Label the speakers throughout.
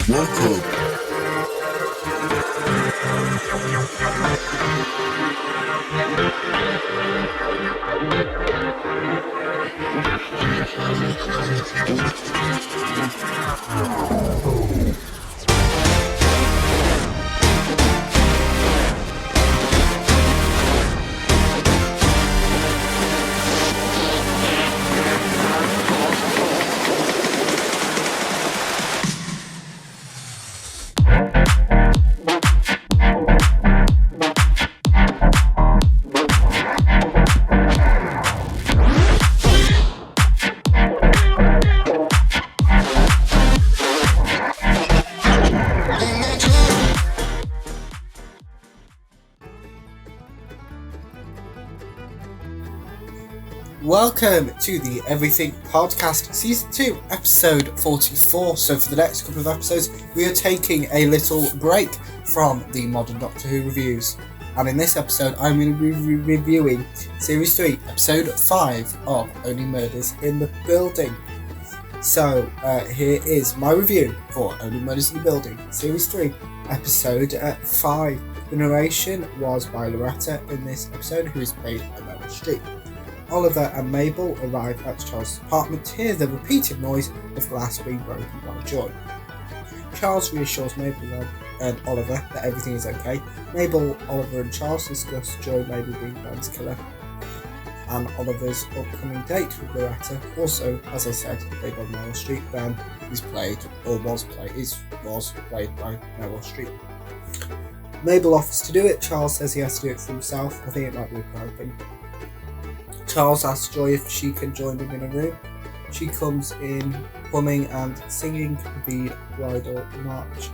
Speaker 1: Welcome.
Speaker 2: Welcome to the Everything Podcast, Season 2, Episode 44. So for the next couple of episodes, we are taking a little break from the Modern Doctor Who reviews. And in this episode, I'm going to be reviewing Series 3, Episode 5 of Only Murders in the Building. So here is my review for Only Murders in the Building, Series 3, Episode 5. The narration was by Loretta in this episode, who is played by Meryl Streep. Oliver and Mabel arrive at Charles' apartment to hear the repeated noise of glass being broken by Joy. Charles reassures Mabel and Oliver that everything is okay. Mabel, Oliver and Charles discuss Joy maybe being Ben's killer and Oliver's upcoming date with Loretta. Also, as I said, played by Meryl Streep. Ben was played by Meryl Streep. Mabel offers to do it. Charles says he has to do it for himself. I think it might be a crime thing. Charles asks Joy if she can join him in a room. She comes in humming and singing the bridal march.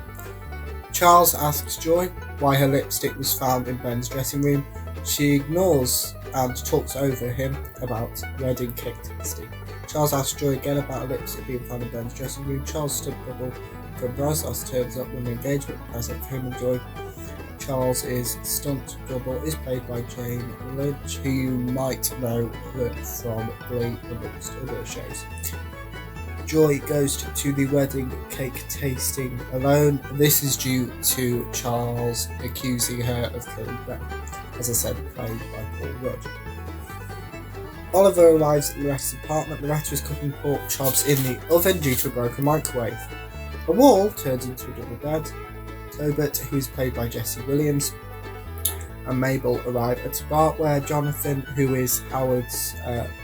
Speaker 2: Charles asks Joy why her lipstick was found in Ben's dressing room. She ignores and talks over him about wedding cake tasting. Charles asks Joy again about a lipstick being found in Ben's dressing room. Charles' stunt double from Brazos turns up with an engagement present for him and Joy. Charles' stunt double is played by Jane Lynch, who you might know from Glee amongst other shows. Joy goes to the wedding cake tasting alone. This is due to Charles accusing her of killing Ben, as I said, played by Paul Rudd. Oliver arrives at Loretta's apartment. Loretta is cooking pork chops in the oven due to a broken microwave. A wall turns into a double bed. Tobit, who's played by Jesse Williams, and Mabel arrive at a bar where Jonathan, who is Howard's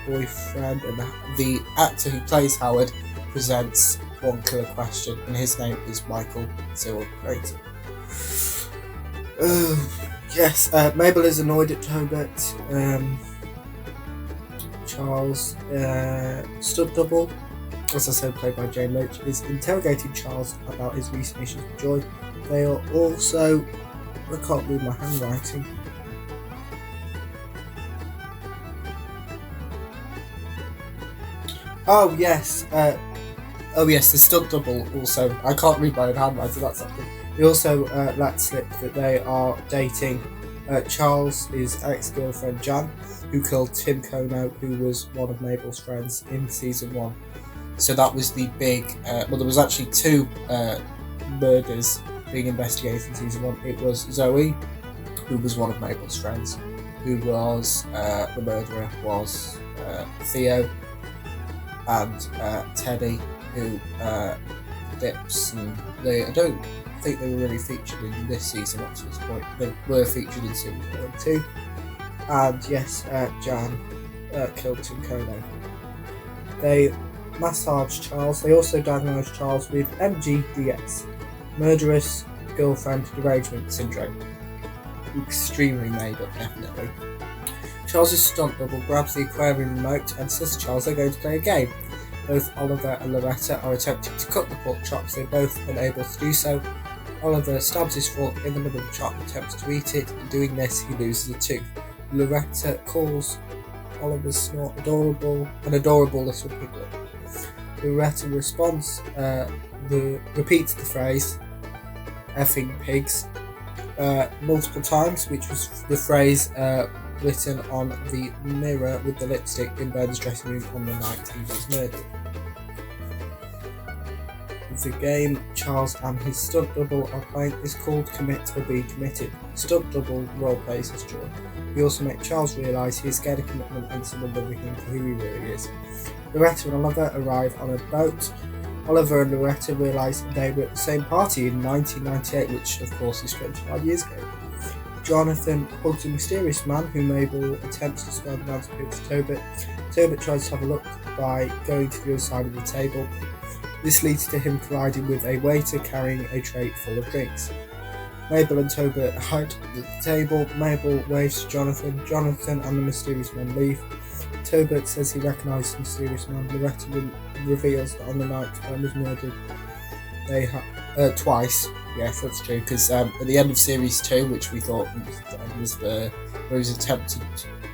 Speaker 2: boyfriend, and the actor who plays Howard, presents one killer question, and his name is Michael Cyril Creighton. Yes, Mabel is annoyed at Tobit. Charles, stunt double, as I said, played by Jane Lynch, is interrogating Charles about his recent issues with Joy. They are also, I can't read my handwriting. Oh yes, the stunt double also. I can't read my own handwriting, that's something. They also let slip that they are dating Charles' ex-girlfriend Jan, who killed Tim Kono, who was one of Mabel's friends in Season 1. So that was the big, there was actually two murders being investigated in Season 1. It was Zoe, who was one of Mabel's friends, who was, the murderer was Theo, and Teddy, who dips, and I don't think they were really featured in this season up to this point. They were featured in Season 1 and 2. And yes, Jan killed Tim Kono. They massage Charles. They also diagnosed Charles with MGDS, murderous girlfriend derangement syndrome. Extremely made up, definitely. Charles' stunt double grabs the aquarium remote and says to Charles they're going to play a game. Both Oliver and Loretta are attempting to cut the pork chops. They're both unable to do so. Oliver stabs his fork in the middle of the chop and attempts to eat it. In doing this, he loses a tooth. Loretta calls Oliver's snort an adorable little piglet. Loretta responds, repeats the phrase, effing pigs, multiple times, which was the phrase written on the mirror with the lipstick in Ben's dressing room on the night he was murdered. The game Charles and his stunt double are playing is called Commit or Be Committed. Stunt double roleplays as Joy. We also make Charles realise he is scared of commitment and someone loving him for who he really is. Loretta and Oliver arrive on a boat. Oliver and Loretta realise they were at the same party in 1998, which of course is 25 years ago. Jonathan hugs a mysterious man who Mabel attempts to spell the man's appeal to Tobit. Tobit tries to have a look by going to the other side of the table. This leads to him colliding with a waiter carrying a tray full of drinks. Mabel and Tobit hide at the table. Mabel waves to Jonathan. Jonathan and the mysterious man leave. Tobit says he recognises the mysterious man. Loretta reveals that on the night Ben was murdered, they had twice. Yes, that's true. Because at the end of series 2, which we thought was where he was attempted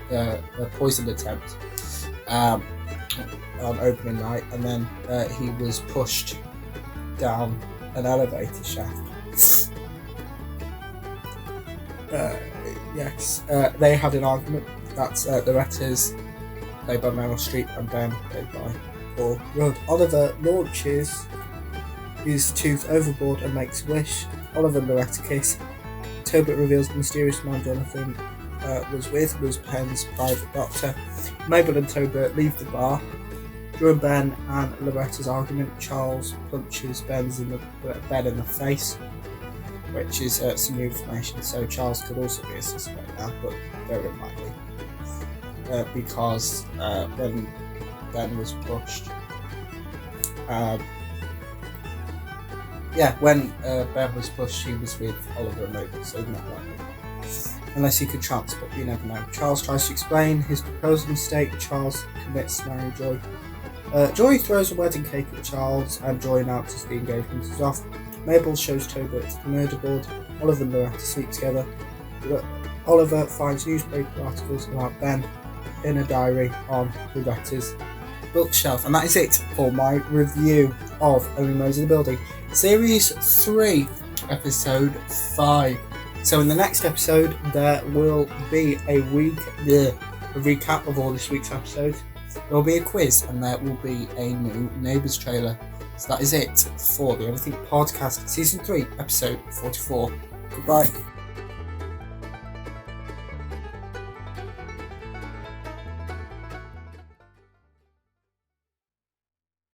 Speaker 2: a poison attempt on opening night, and then he was pushed down an elevator shaft. Yes, they had an argument. That's Loretta's, played by Meryl Streep, and Ben, played by Paul Rudd. Oliver launches his tooth overboard and makes a wish. Oliver and Loretta kiss. Tobit reveals the mysterious man Jonathan was with was Penn's private doctor. Mabel and Tobit leave the bar. During Ben and Loretta's argument, Charles punches Ben in the face, which is some new information. So Charles could also be a suspect now, but very unlikely, because when Ben was pushed, when Ben was pushed, he was with Oliver and Mabel, so not likely. Unless he could transport, you never know. Charles tries to explain his proposal mistake. Charles commits to marry Joy. Joy throws a wedding cake at Charles, and Joy announces the engagement is off. Mabel shows Tobit the murder board. Oliver and Loretta sleep together. Oliver finds newspaper articles about Ben in a diary on Loretta's bookshelf. And that is it for my review of Only Murders in the Building. Series 3, Episode 5. So in the next episode, there will be a recap of all this week's episodes. There will be a quiz, and there will be a new Neighbours trailer. So that is it for the Everything Podcast, Season 3, Episode 44. Goodbye.